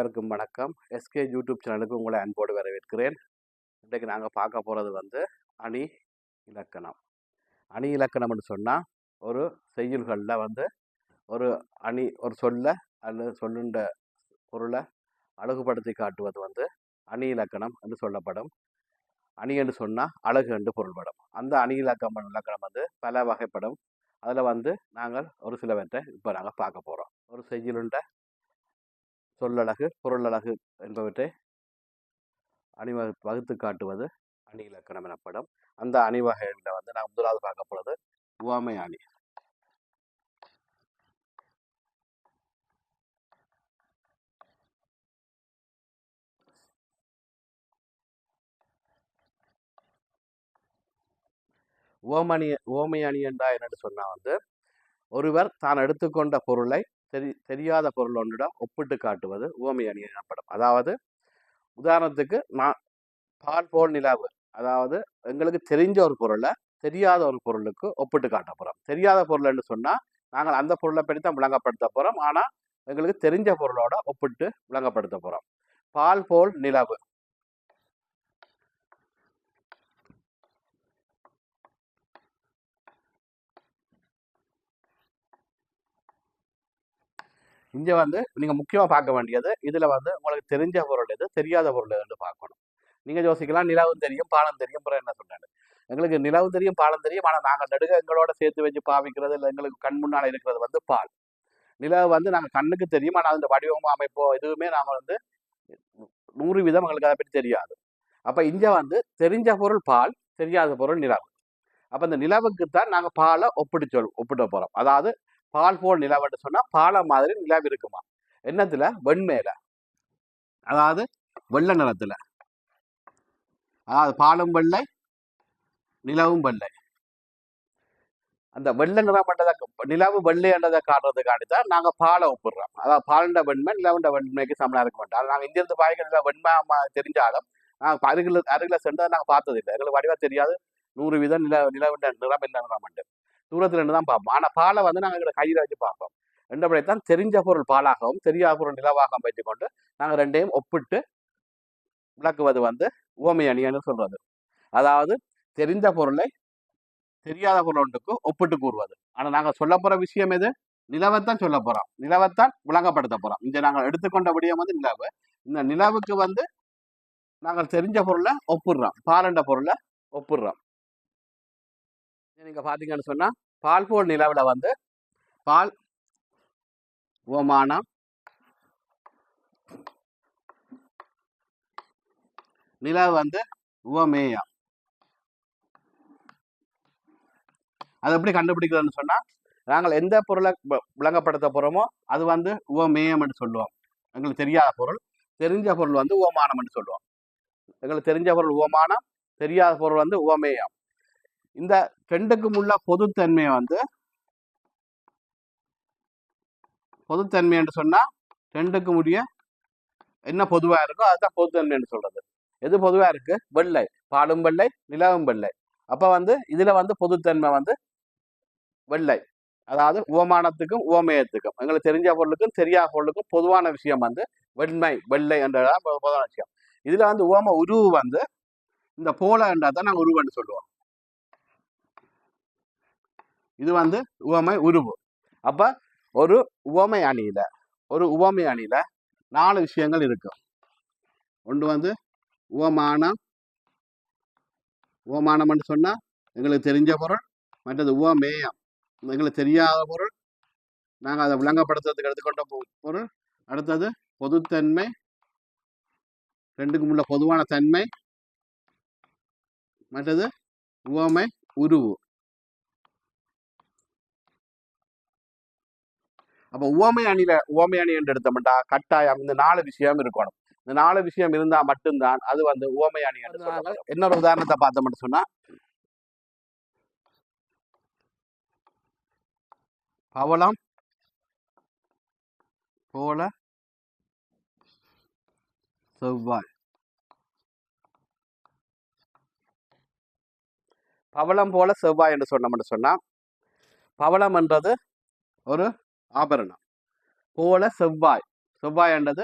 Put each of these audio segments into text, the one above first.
அனைவருக்கும் வணக்கம். SK YouTube சேனலுக்கு உங்களை அன்போடு வரவேற்கிறேன். இன்றைக்கு நாங்கள் பார்க்க போகிறது வந்து அணி இலக்கணம். அணி இலக்கணம்னு சொன்னால் ஒரு செய்யுள்களில் வந்து ஒரு அணி ஒரு சொல்ல அல்லது சொல்லுண்ட பொருளை அழகுபடுத்தி காட்டுவது வந்து அணி இலக்கணம் என்று சொல்லப்படும். அணி என்று சொன்னால் அழகு என்று பொருள்படும். அந்த அணி இலக்கணம் வந்து பல வகைப்படும். அதில் வந்து நாங்கள் ஒரு சிலவற்றை இப்போ நாங்கள் பார்க்க போகிறோம். ஒரு செய்யுளுண்ட சொல்லழகு பொருளழகு என்பவற்றை வகுத்து காட்டுவது அணி இலக்கணம் எனப்படும். அந்த அணி வகைகளில் வந்து நான் முதலாவது பார்க்க போகிறது உவமை அணி. உவமை அணி என்றா என்னன்னு சொன்னா வந்து ஒருவர் தான் எடுத்துக்கொண்ட பொருளை தெரியாத பொருள் ஒன்றிடம் ஒப்பிட்டு காட்டுவது உவமை அணி எனப்படும். அதாவது உதாரணத்துக்கு நான் பால் போல் நிலாவு, அதாவது எங்களுக்கு தெரிஞ்ச ஒரு பொருளை தெரியாத ஒரு பொருளுக்கு ஒப்பிட்டு காட்ட போறோம். தெரியாத பொருள் என்று சொன்னா நாங்கள் அந்த பொருளை பற்றி தான் விளங்கப்படுத்த போறோம். ஆனா எங்களுக்கு தெரிஞ்ச பொருளோட ஒப்பிட்டு விளங்கப்படுத்த போறோம். பால் போல் நிலவு, இங்க வந்து நீங்க முக்கியமா பார்க்க வேண்டியது இதுல வந்து உங்களுக்கு தெரிஞ்ச பொருள் எது தெரியாத பொருள் எதுன்னு பார்க்கணும். நீங்க யோசிக்கலாம் நிலவும் தெரியும் பாலம் தெரியும், அப்புறம் என்ன சொல்றாரு, எங்களுக்கு நிலவு தெரியும் பாலம் தெரியும், ஆனா நாங்கள் நடுக எங்களோட சேர்த்து வச்சு பாவிக்கிறது இல்லை எங்களுக்கு கண் முன்னால் இருக்கிறது வந்து பால். நிலவு வந்து நாங்கள் கண்ணுக்கு தெரியும், ஆனால் அந்த வடிவமோ அமைப்போ எதுவுமே நாங்கள் வந்து 100% எங்களுக்கு அதை பற்றி தெரியாது. அப்ப இங்க வந்து தெரிஞ்ச பொருள் பால், தெரியாத பொருள் நிலவு. அப்ப இந்த நிலவுக்குத்தான் நாங்க பாலை ஒப்பிட போறோம். அதாவது பால் போல் நிலவுன்னு சொன்னா பாலை மாதிரி நிலவு இருக்குமா, என்னத்துல வெண்மையில, அதாவது வெள்ளை நிறத்துல, அதாவது பாலும் வெள்ளை நிலவும் வெள்ளை. அந்த வெள்ளை நிறம் என்றதை நிலவு வெள்ளை என்றதை காட்டுறதுக்காண்டித்தான் நாங்க பாலை ஒப்பிடுறோம். அதாவது பாலுண்ட வெண்மை நிலவுண்ட வெண்மைக்கு சமனா இருக்க மாட்டோம். நாங்க இந்திருந்து பாய்க்கிற வெண்மை தெரிஞ்சாலும் நாங்கள் அருகில் சென்று நாங்கள் பார்த்ததில்லை. எங்களுக்கு வடிவா தெரியாது 100% நிலவுண்ட நிறம் என்ன நிறம் உண்டு, தூரத்துல இருந்து தான் பார்ப்போம். ஆனா பாலை வந்து நாங்கள் எங்களை கையில வச்சு பார்ப்போம். என்றபடித்தான் தெரிஞ்ச பொருள் பாலாகவும் தெரியாத பொருள் நிலவாகவும் வைத்துக்கொண்டு நாங்கள் ரெண்டையும் ஒப்பிட்டு விளக்குவது வந்து உவமை அணின்னு சொல்றது. அதாவது தெரிந்த பொருளை தெரியாத பொருள் ஒன்றுக்கு ஒப்பிட்டு கூறுவது. ஆனா நாங்க சொல்ல போற விஷயம் எது, நிலவைத்தான் சொல்ல போறோம், நிலவைத்தான் விளங்கப்படுத்த போறோம். இந்த நாங்கள் எடுத்துக்கொண்ட விடயம் வந்து நிலவு. இந்த நிலவுக்கு வந்து நாங்கள் தெரிஞ்ச பொருளை ஒப்பிடுறோம், பாலண்ட பொருளை ஒப்பிடுறோம். நீங்க பாத்தீங்கன்னு சொன்னா பால் போல் நிலவுல வந்து பால் உவமானம், நிலவு வந்து உவமேயம். அது எப்படி கண்டுபிடிக்கிறதுன்னு சொன்னா நாங்கள் எந்த பொருளை விளங்கப்படுத்த போறோமோ அது வந்து உவமேயம் என்று சொல்லுவோம். எங்களுக்கு தெரியாத பொருள், தெரிஞ்ச பொருள் வந்து உவமானம் என்று சொல்லுவோம். எங்களுக்கு தெரிஞ்ச பொருள் உவமானம், தெரியாத பொருள் வந்து உவமேயம். இந்த ரெண்டுக்கும் உள்ள பொதுத்தன்மையை வந்து பொதுத்தன்மை என்று சொன்னா ரெண்டுக்கும் உரிய என்ன பொதுவா இருக்கோ அதுதான் பொதுத்தன்மை என்று சொல்றது. எது பொதுவா இருக்கு, வெள்ளை, பாலும் வெள்ளை நிலவும் வெள்ளை. அப்ப வந்து இதுல வந்து பொதுத்தன்மை வந்து வெள்ளை. அதாவது உவமானத்துக்கும் உவமேயத்துக்கும் எங்களுக்கு தெரிஞ்ச பொருளுக்கும் தெரியாத பொருளுக்கும் பொதுவான விஷயம் வந்து வெண்மை வெள்ளை என்றதான் பொதுவான விஷயம். இதுல வந்து உவம உருவு வந்து இந்த போல என்றதான் நாங்கள் உருவன்னு சொல்லுவோம். இது வந்து உவமை உருவு. அப்ப ஒரு உவமை அணியில 4 விஷயங்கள் இருக்கு. ஒன்று வந்து உவமானம். உவமானம் சொன்னா எங்களுக்கு தெரிஞ்ச பொருள். மற்றது உவமேயம், எங்களுக்கு தெரியாத பொருள், நாங்கள் அதை விளங்கப்படுத்துறதுக்கு எடுத்துக்கொண்ட பொருள். அடுத்தது பொதுத்தன்மை, ரெண்டுக்கும் உள்ள பொதுவான தன்மை. மற்றது உவமை உருவு. அப்ப உவமை அணி என்று எடுத்தோம்டா கட்டாயம் இந்த 4 விஷயம் இருக்கணும். இந்த 4 விஷயம் இருந்தா மட்டும்தான் அது வந்து உவமை அணி என்று சொல்றாங்க. இன்னொரு உதாரணத்தை பார்த்தோம்னு சொன்னா பவளம் போல செவ்வாய். பவளம் போல செவ்வாய் என்று சொன்னோம்னு சொன்னா பவளம் என்றது ஒரு ஆபரணம், போல செவ்வாய், செவ்வாய் என்றது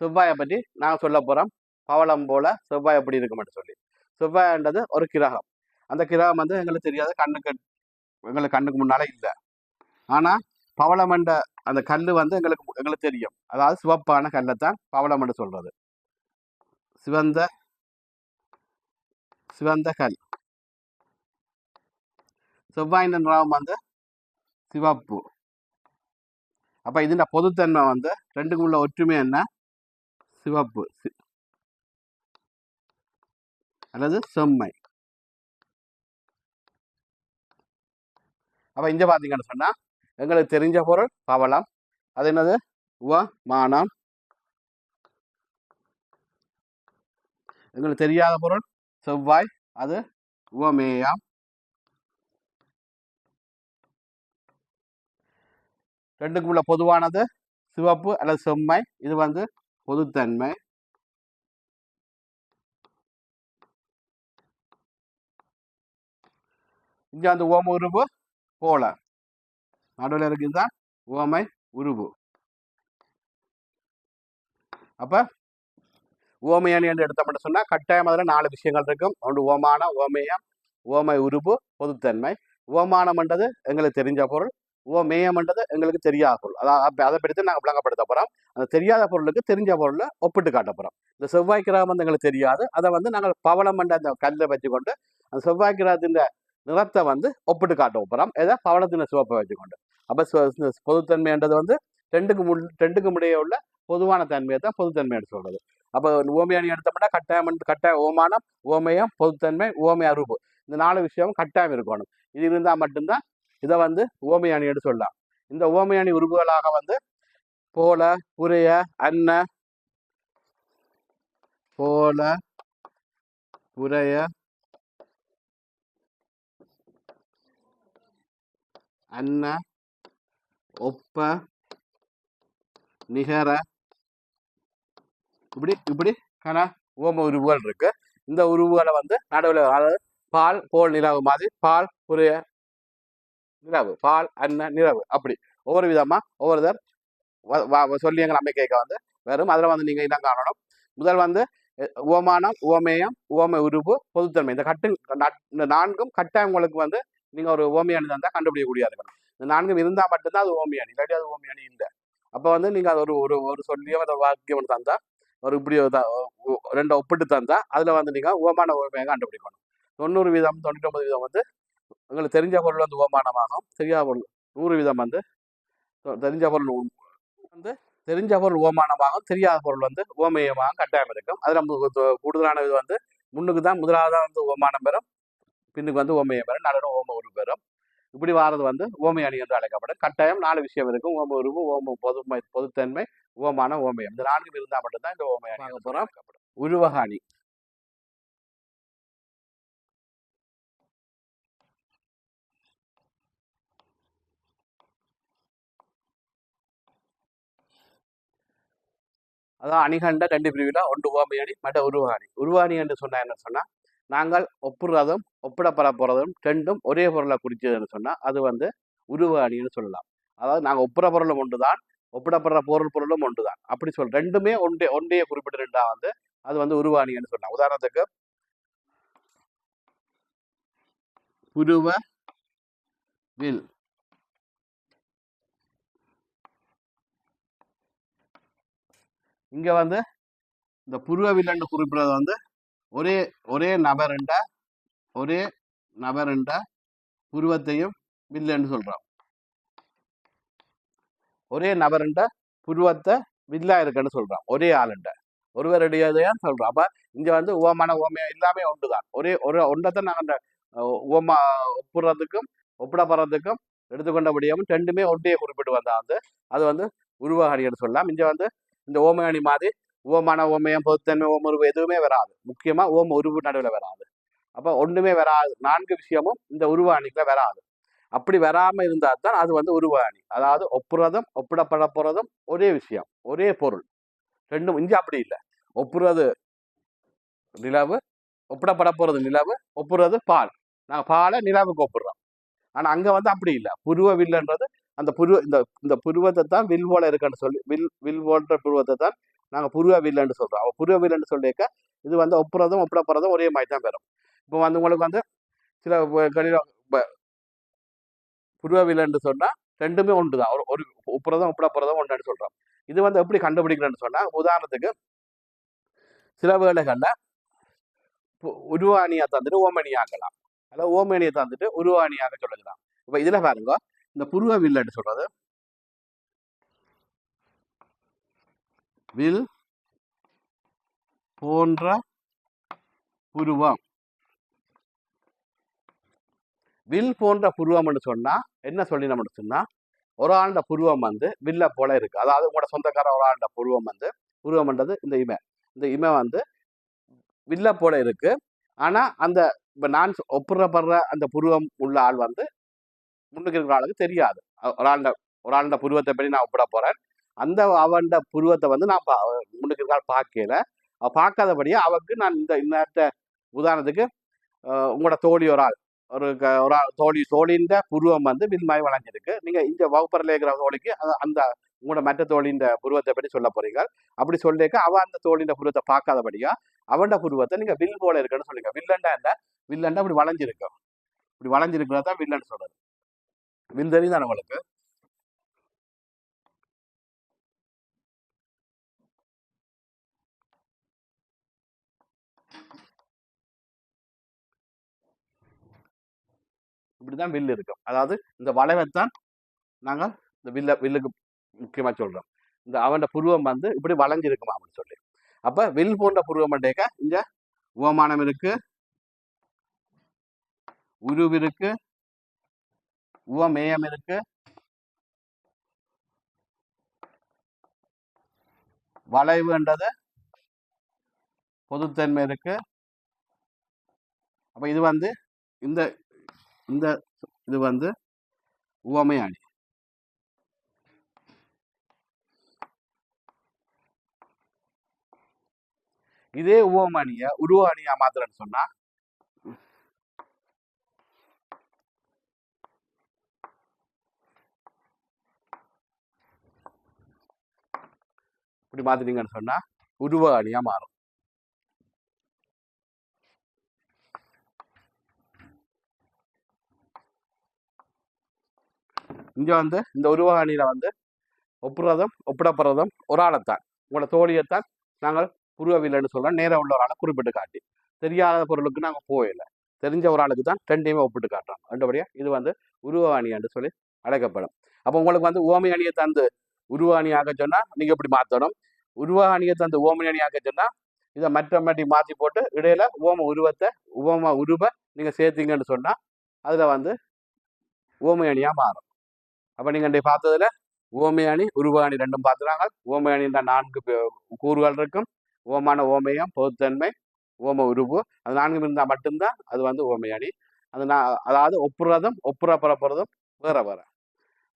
செவ்வாயை பற்றி நாங்கள் சொல்ல போகிறோம். பவளம் போல செவ்வாய் எப்படி இருக்குமென்னு சொல்லி. செவ்வாய்ன்றது ஒரு கிரகம். அந்த கிரகம் வந்து எங்களுக்கு தெரியாத எங்களுக்கு கண்ணுக்கு முன்னால இல்லை. ஆனால் பவளம் என்ற அந்த கல் வந்து எங்களுக்கு தெரியும். அதாவது சிவப்பான கல்லை தான் பவளம் என்று சொல்றது. சிவந்த சிவந்த கல். செவ்வாயின் நிறம் வந்து சிவப்பு. அப்ப இதுல பொதுத்தன்மை வந்து ரெண்டுக்கும் உள்ள ஒற்றுமை என்ன? சிவப்பு அல்லது செம்மை. அப்ப இங்க பாத்தீங்கன்னு சொன்னா எங்களுக்கு தெரிஞ்ச பொருள் பவளம். அது என்னது? மானம். எங்களுக்கு தெரியாத பொருள் செவ்வாய். அது உவமேயம். ரெண்டுக்கும் உள்ள பொதுவானது சிவப்பு அல்லது செம்மை. இது வந்து பொதுத்தன்மை. இங்க வந்து ஓம உருவு போல நடுவில் இருக்குதுதான் ஓமை உருவு. அப்ப ஓமையணி என்று எடுத்தோம்னு சொன்னா கட்டாயம் அதில் 4 விஷயங்கள் இருக்கும். ஒன்று ஓமான, ஓமேயம், ஓமை உருவு, பொதுத்தன்மை. ஓமானம் என்றது எங்களுக்கு தெரிஞ்ச பொருள். ஓமேயம் என்றது எங்களுக்கு தெரியாத பொருள். அதை பற்றி நாங்கள் விளங்கப்படுத்த போறோம். அந்த தெரியாத பொருளுக்கு தெரிஞ்ச பொருளை ஒப்பிட்டு காட்ட போறோம். இந்த செவ்வாய் கிரகம் வந்து எங்களுக்கு தெரியாது. அதை வந்து நாங்கள் பவளம் என்ற அந்த கல்லை வச்சுக்கொண்டு அந்த செவ்வாய் கிரகத்தின் நிறத்தை வந்து ஒப்பிட்டு காட்ட போறோம். ஏதோ பவளத்தின சிவப்பை வச்சுக்கொண்டு. அப்ப பொதுத்தன்மைன்றது வந்து ரெண்டுக்கும் இடையே உள்ள பொதுவான தன்மையை தான் பொதுத்தன்மை சொல்றது. அப்ப ஓமையணி எடுத்தோம்னா கட்டாய ஓமானம், ஓமயம், பொதுத்தன்மை, ஓமை அருப்பு. இந்த 4 விஷயம் கட்டாயம் இருக்கணும். இது இருந்தா மட்டும்தான் இதை வந்து ஓமை அணி என்று சொல்லலாம். இந்த ஓமை அணி உருவுகளாக வந்து போல, புரிய, அன்ன, போல, புரைய, அன்ன, ஒப்ப, நிகர, இப்படி ஓம உருவுகள் இருக்கு. இந்த உருவுகளை வந்து நடுவில் அதாவது பால் போல் நிலவு மாதிரி பால் புரிய நிலவு, பால் அன்ன நிலவு, அப்படி ஒவ்வொரு விதமா ஒவ்வொருத்தர் சொல்லி எங்கள் நம்பிக்கைக்கு வந்து வரும். அதில் வந்து நீங்க இடம் காணணும். முதல் வந்து ஓமானம், ஓமேயம், ஓமை உருவு, பொதுத்தன்மை. இந்த 4ம் கட்டாயம் உங்களுக்கு வந்து நீங்க ஒரு ஓமியானி தான் கண்டுபிடிக்கக்கூடிய இருக்கணும். இந்த 4ம் இருந்தா மட்டும்தான் அது ஓமியானி, இல்லாட்டி அது ஓமியானி இல்லை. அப்ப வந்து நீங்க அது ஒரு சொல்லியோ ஒரு வாக்கியம் தந்தா ஒரு இப்படி 2 ஒப்பிட்டு தந்தா அதுல வந்து நீங்க ஓமான ஓமையை கண்டுபிடிக்கணும். 90% 99% வந்து உங்களுக்கு தெரிஞ்ச பொருள் வந்து ஓமானமாகும். தெரியாத பொருள் 100% வந்து தெரிஞ்ச பொருள் வந்து தெரிஞ்ச பொருள் ஓமானமாகும். தெரியாத பொருள் வந்து ஓமேயமாக கட்டாயம் இருக்கும். அதுல கூடுதலான இது வந்து முன்னுக்கு தான் முதலாவதான் வந்து ஓமானம் பெறும், பின்னுக்கு வந்து ஓமையம் பெறும், நடுவில் ஓம உருவு பெறும். இப்படி வாரது வந்து ஓமை அணி என்று அழைக்கப்படும். கட்டாயம் 4 விஷயம் இருக்கும். ஓம உருவு, ஓம பொதுத்தன்மை, ஓமான, ஓமயம். இந்த 4 இருந்தால் மட்டும்தான் இந்த ஓமை அணி புறம் உருவக அணி. அதான் அணிகண்ட 2 பிரிவில் ஒன்று ஓமை அணி மற்ற உருவக அணி. உருவக அணி என்று சொன்னா என்ன சொன்னா நாங்கள் ஒப்புறதும் ஒப்பிடப்பட போறதும் ரெண்டும் ஒரே பொருளை குறிச்சதுன்னு சொன்னா அது வந்து உருவ அணின்னு சொல்லலாம். அதாவது நாங்கள் ஒப்புற பொருளும் ஒன்றுதான், ஒப்பிடப்படுற பொருளும் ஒன்றுதான். அப்படி ரெண்டுமே ஒன்றைய குறிப்பிட்டு ரெண்டா வந்து அது வந்து உருவ அணின்னு சொல்லலாம். உதாரணத்துக்கு புருவ வில், இங்க வந்து இந்த புருவ வில்லன்னு குறிப்பிடுறது வந்து ஒரே நபருண்ட புருவத்தையும் வில்லுன்னு சொல்றோம். ஒரே நபருண்ட புருவத்தை வில்லா இருக்குன்னு சொல்றோம். ஒரே ஆளுண்ட ஒருவருடையதையான்னு சொல்றோம். அப்ப இங்க வந்து ஓமான ஓமையம் எல்லாமே ஒன்றுதான். ஒன்றைத்தான் நாங்கள் ஓமா ஒப்புறதுக்கும் ஒப்பிடப்படுறதுக்கும் எடுத்துக்கொண்டபடியும் ரெண்டுமே ஒன்றைய குறிப்பிட்டு வந்தா வந்து அது வந்து உருவக அணின்னு சொல்லலாம். இங்க வந்து இந்த ஓமை அணி மாதிரி ஓமான ஓமயம், பொதுத்தன்மை, ஓம உருவு எதுவுமே வராது. முக்கியமா ஓம உருவு நடுவில் வராது. அப்ப ஒன்றுமே வராது. 4 விஷயமும் இந்த உருவ அணிக்குள்ள வராது. அப்படி வராம இருந்தா தான் அது வந்து உருவ அணி. அதாவது ஒப்புறதும் ஒப்பிடப்பட போறதும் ஒரே விஷயம், ஒரே பொருள். ரெண்டும் இங்க அப்படி இல்லை. ஒப்புறது நிலவு, ஒப்பிடப்பட போறது நிலவு, ஒப்புறது பால். நாங்க பாலை நிலவுக்கு ஒப்பிடுறோம். ஆனா அங்க வந்து அப்படி இல்லை. புருவ வில்லுன்றது அந்த இந்த புருவத்தை தான் வில் போல இருக்குன்னு சொல்லி வில் போன்ற புருவத்தை தான் நாங்கள் புருவ வில்லுன்னு சொல்கிறோம். அவள் புருவ வில்லுன்னு சொல்லியிருக்க இது வந்து ஒப்புறதும் ஒப்பிடப்படுறதும் ஒரே மாதிரி தான் பெறும். இப்போ வந்து உங்களுக்கு வந்து சில புருவ வில்லுன்னு சொன்னால் ரெண்டுமே ஒன்று தான். ஒரு ஒப்புறதும் ஒப்பிடப்படுறதும் ஒன்றுன்னு சொல்கிறோம். இது வந்து எப்படி கண்டுபிடிக்கிறேன்னு சொன்னால், உதாரணத்துக்கு சில வேளைகளில் உருவாணியாக தந்துட்டு ஓமணியாக்கலாம், அல்ல ஓமணியை தந்துட்டு உருவாணியாக சொல்லிக்கலாம். இப்போ இதில் பாருங்க, இந்த புருவ வில்லுன்னு சொல்றது வில் போன்ற புருவம். வில் போன்ற புருவம்னு சொன்னா என்ன சொல்லி நம்ம சொன்னா, ஒரு ஆண்ட புருவம் வந்து வில்ல போல இருக்கு. அதாவது உங்களோட சொந்தக்கார ஒரு ஆண்ட புருவம் வந்து, புருவம்ன்றது இந்த இமை வந்து வில்ல போல இருக்கு. ஆனா அந்த இப்ப நான் ஒப்புறப்படுற அந்த புருவம் உள்ள ஆள் வந்து முன்னுக்கு இருக்கிற ஆளுக்கு தெரியாது. ஒரு ஆண்ட புருவத்தை பற்றி நான் ஒப்பிட போறேன். அந்த அவன்ட புருவத்தை வந்து நான் முன்னுக்கு இருக்கிற ஆள் பார்க்கல. பார்க்காதபடியே அவருக்கு நான் இந்த உதாரணத்துக்கு உங்களோட தோழி ஒரு ஆள் ஒரு தோழியின் புருவம் வந்து வில்மாய் வளைஞ்சிருக்கு. நீங்க இந்த வகுப்பறையில் இருக்கிற தோழிக்கு அந்த உங்களோட மற்ற தோழியின் புருவத்தை பற்றி சொல்ல போறீங்க. அப்படி சொல்லிக்க அவன் அந்த தோழியின் புருவத்தை பார்க்காதபடியா அவன்ட புருவத்தை நீங்க வில் போல இருக்குன்னு சொல்லுங்க. வில்லண்டா என்ன? வில்லண்டா இப்படி வளைஞ்சிருக்கும். இப்படி வளைஞ்சிருக்கிறதா வில்லன்னு சொல்றது. வில் தெரியுதானே உங்களுக்கு? இப்படிதான் வில் இருக்கும். அதாவது இந்த வளைவைத்தான் நாங்கள் இந்த வில்லுக்கு முக்கியமா சொல்றோம். இந்த அவன் புருவம் வந்து இப்படி வளைஞ்சிருக்குமா அப்படின்னு சொல்லி. அப்ப வில் போன்ற புருவம் இங்க உவமானம் இருக்கு, உருவிருக்கு, உவமேயம் இருக்கு, வளைவுன்றது பொதுத்தன்மை இருக்கு. அப்ப இது வந்து இந்த இந்த இது வந்து உவமை அணி. இதே உவம அணிய உருவ அணியா மாத்திரன்னு சொன்னா இப்படி மாத்திட்டீங்கன்னு சொன்னா உருவ அணியா மாறும். இங்க வந்து இந்த உருவ அணியில வந்து ஒப்புறதும் ஒப்பிடப்படுறதும் ஒரு ஆளைத்தான், உங்களோட தோழியைத்தான் நாங்கள் புருவவில்லைன்னு சொல்றோம். நேரம் உள்ள ஒரு ஆளை குறிப்பிட்டு காட்டி, தெரியாத பொருளுக்கு நாங்கள் போயிடல, தெரிஞ்ச ஒரு ஆளுக்கு தான் ரெண்டையுமே ஒப்பிட்டு காட்டுறோம். ரெண்டபடியா இது வந்து உருவ அணி என்று சொல்லி அழைக்கப்படும். அப்போ உங்களுக்கு வந்து ஓமை அணியை தந்து உருவ அணி ஆக்க சொன்னா நீங்க இப்படி மாற்றணும். உருவ அணியை தந்து ஓமை அணி ஆக்க சொன்னா இதை மற்றமாட்டி மாற்றி போட்டு இடையில ஓம உருவ நீங்க சேர்த்தீங்கன்னு சொன்னா அதுல வந்து ஓமை அணியா மாறும். அப்ப நீங்க பார்த்ததுல ஓமை அணி உருவ அணி ரெண்டும் பார்த்துறாங்க. ஓமை அணின்ற 4 கூறுகள் இருக்கும். ஓமான ஓமையம், பொதுத்தன்மை, ஓம உருவு. அது 4 இருந்தால் மட்டும்தான் அது வந்து ஓமை அணி. அதாவது ஒப்புறதும் ஒப்புற பரப்புறதும் வேற வேற.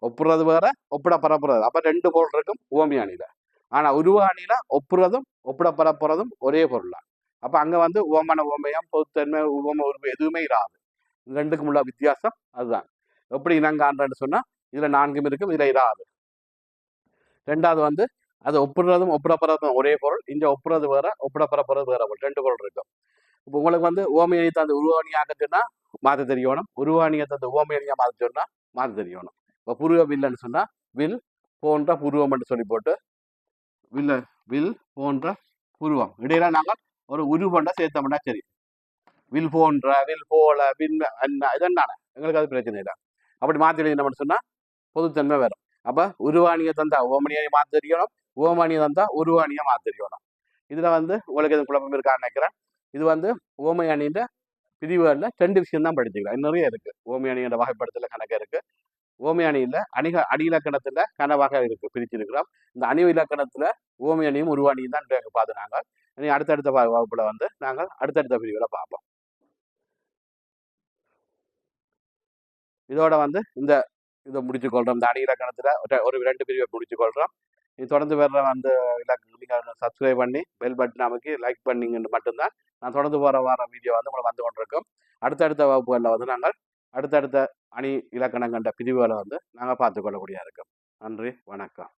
ஒப்புறது வேற, ஒப்பிட பரப்புறது. அப்ப 2 பொருள் இருக்கும் ஓமை அணியில. ஆனா உருவ அணியில ஒப்புறதும் ஒப்பிட பரப்புறதும் ஒரே பொருள் தான். அப்ப அங்க வந்து ஓமான ஓமையம், பொதுத்தன்மை, ஓம உருவு எதுவுமே இராது. ரெண்டுக்கும் உள்ள வித்தியாசம் அதுதான். எப்படி இனங்காண்றன்னு சொன்னா இதுல 4 இருக்கும், இதுல இராது. ரெண்டாவது வந்து அது ஒப்புறதும் ஒப்பிடப்படுறதும் ஒரே பொருள். இங்க ஒப்புறது வேற, ஒப்பிடப்படப்படுறது வேற பொருள். 2 பொருள் இருக்கும். இப்போ உங்களுக்கு வந்து ஓமையை தந்து உருவாணியை ஆக்கச்சுன்னா மாற்ற தெரியணும். உருவாணியை தந்து ஓமையணியா மாற்ற சொன்னா மாற்ற தெரியணும். இப்போ புருவ வில்லுன்னு சொன்னா வில் போன்ற புருவம் என்று சொல்லி போட்டு வில் போன்ற புருவம் இடையில நாங்கள் ஒரு உருவண்டா சேர்த்தோம்னா சரி. வில் போன்ற, வில் போல, விண் என்ன இதென்ன எங்களுக்கு அது பிரச்சனை இல்லை. அப்படி மாற்றி என்ன சொன்னா பொதுத்தன்மை வரும். அப்ப உருவாணியை தந்தா ஓமணியை மாற்ற தெரியணும், ஓமணியை தந்தா உருவாணியை மாற்ற தெரியணும். இதுல வந்து உங்களுக்கு எதுவும் குழப்பம் இருக்கான்னு நினைக்கிறேன். இது வந்து ஓமை அணின்ற பிரிவுகளில் 2 விஷயம் தான் படிச்சுக்கலாம். நிறைய இருக்கு. ஓமை அணியோட வகைப்படுத்தல கணக்கு இருக்கு. ஓமை அணியில் அணி இலக்கணத்துல கன இருக்கு, பிரிச்சிருக்கிறோம். இந்த அணி இலக்கணத்துல ஓமை அணியும் உருவாணியும் தான் பார்த்து நாங்கள் இனி அடுத்தடுத்த வகுப்புல வந்து நாங்கள் அடுத்தடுத்த பிரிவுகளை பார்ப்போம். இதோட வந்து இதை முடிச்சு கொள்றோம். இந்த அணி இலக்கணத்துல ஒரு 2 பிரிவை முடிச்சு கொள்றோம். இது தொடர்ந்து வர்ற வந்து நீங்கள் சப்ஸ்கிரைப் பண்ணி பெல் பட்டன் அமைக்கி லைக் பண்ணிங்கன்னு மட்டும்தான் நான் தொடர்ந்து வார வீடியோ வந்து உங்களை வந்து கொண்டிருக்கோம். அடுத்தடுத்த வகுப்புகளில் வந்து நாங்கள் அடுத்தடுத்த அணி இலக்கணம் கண்ட பிரிவுகளை வந்து நாங்கள் பார்த்துக்கொள்ளக்கூடிய இருக்கோம். நன்றி, வணக்கம்.